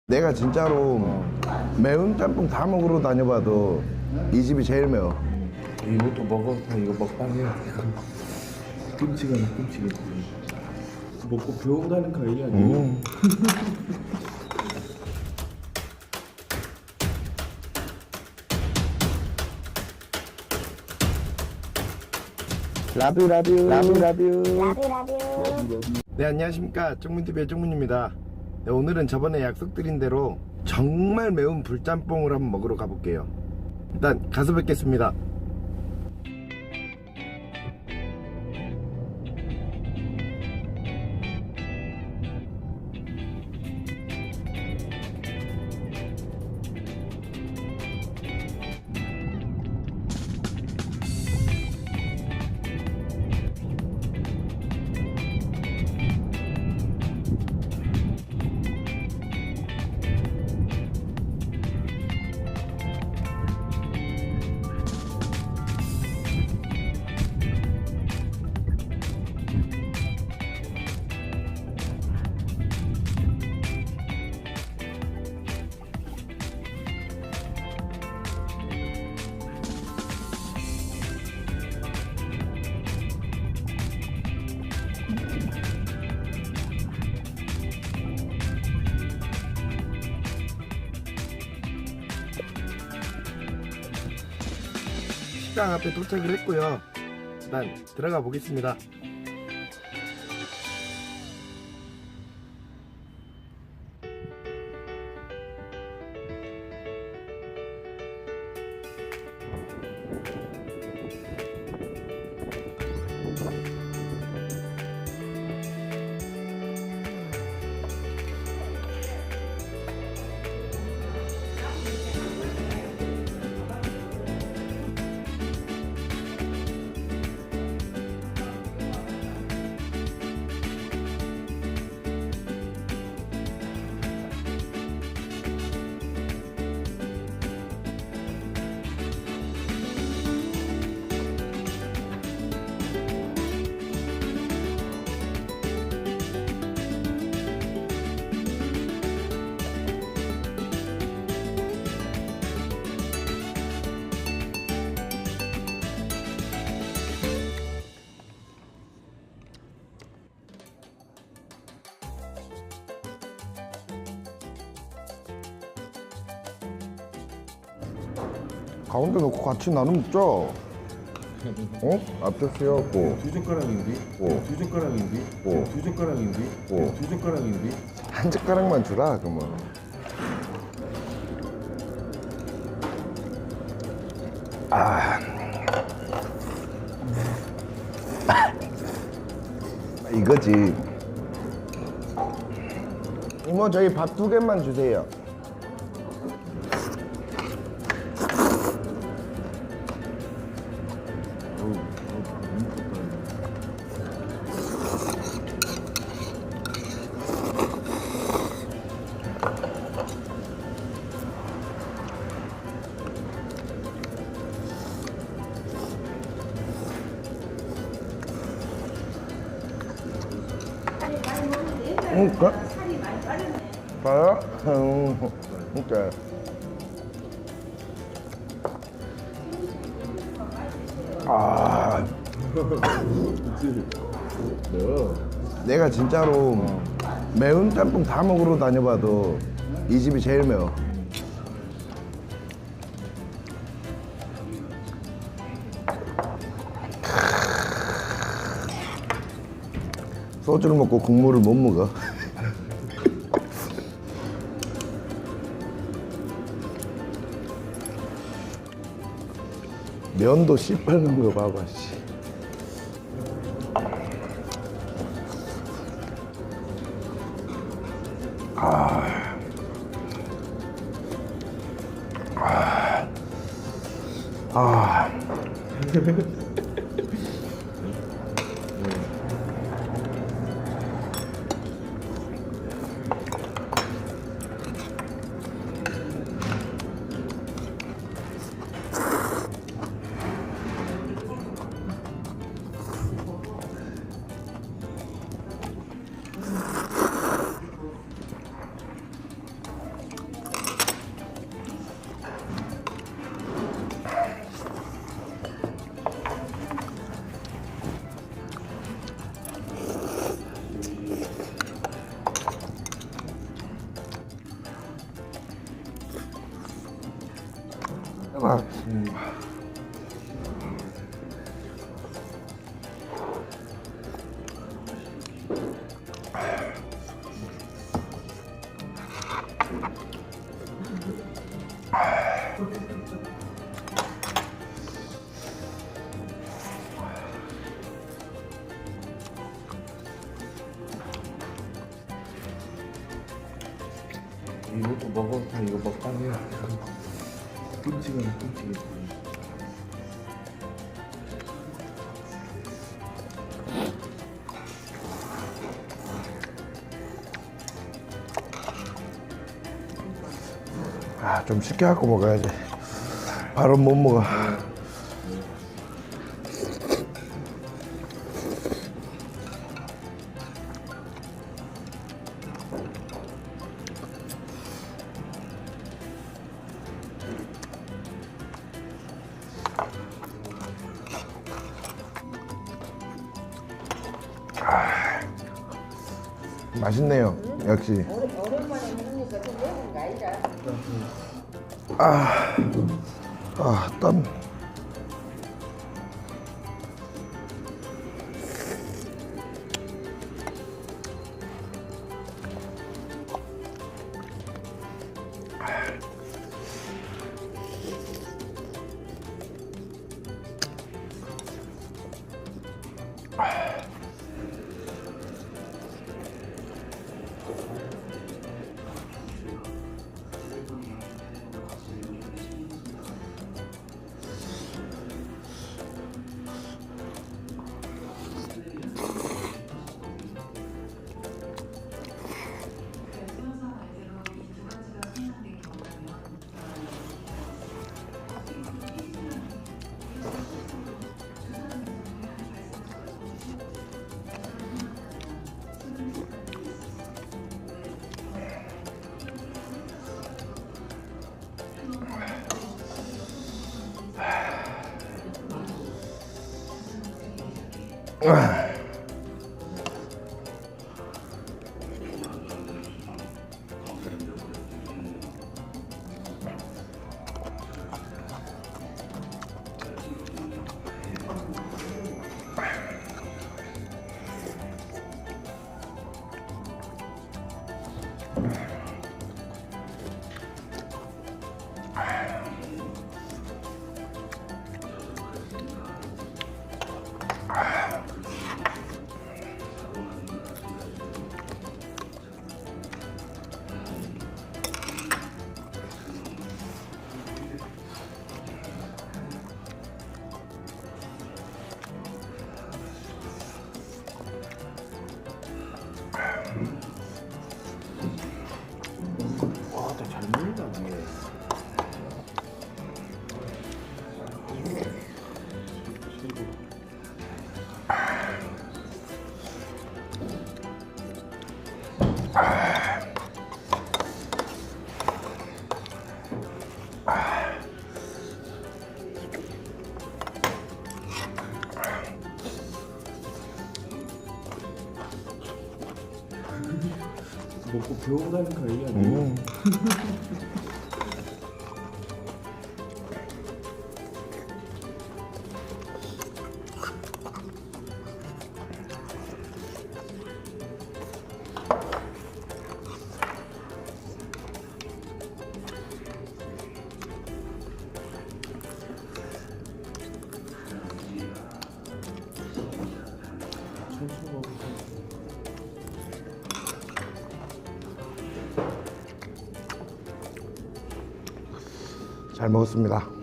내가 진짜로 매운 짬뽕 다 먹으러 다녀봐도 이 집이 제일 매워. 이것도 먹어서 이거 먹방해야 돼. 끔찍하 먹고 배운다는 거 아니야? 라뷰. 네, 안녕하십니까. 쪽문TV의 쪽문입니다. 네, 오늘은 저번에 약속드린 대로 정말 매운 불짬뽕을 한번 먹으러 가볼게요. 일단 가서 뵙겠습니다. 식당 앞에 도착을 했고요. 일단 들어가 보겠습니다. 가운데 놓고 같이 나눠 먹자. 어? 앞에 씌워갖고 두 젓가락인데? 두 젓가락인데? 두 젓가락인데? 두 젓가락인데? 한 젓가락만 주라 그러면. 이거지. 이모 저희 밥 2개만 주세요. 그래? 봐요? 오케이. 내가 진짜로 매운 짬뽕 다 먹으러 다녀봐도 이 집이 제일 매워. 소주를 먹고 국물을 못 먹어. 면도 씨발는 거 봐봐, 씨. 하나. 이것도 먹어. 다 이거 먹방이야. 끔찍하네, 끔찍해. 아, 좀 쉽게 갖고 먹어야지. 바로 못 먹어. 맛있네요. 역시. 오랜만에 먹으니까 좀 매운 거 아니라? 땀. 와, 잘 먹는다, 이게. 먹고 배워가는 거 아니야? 잘 먹었습니다.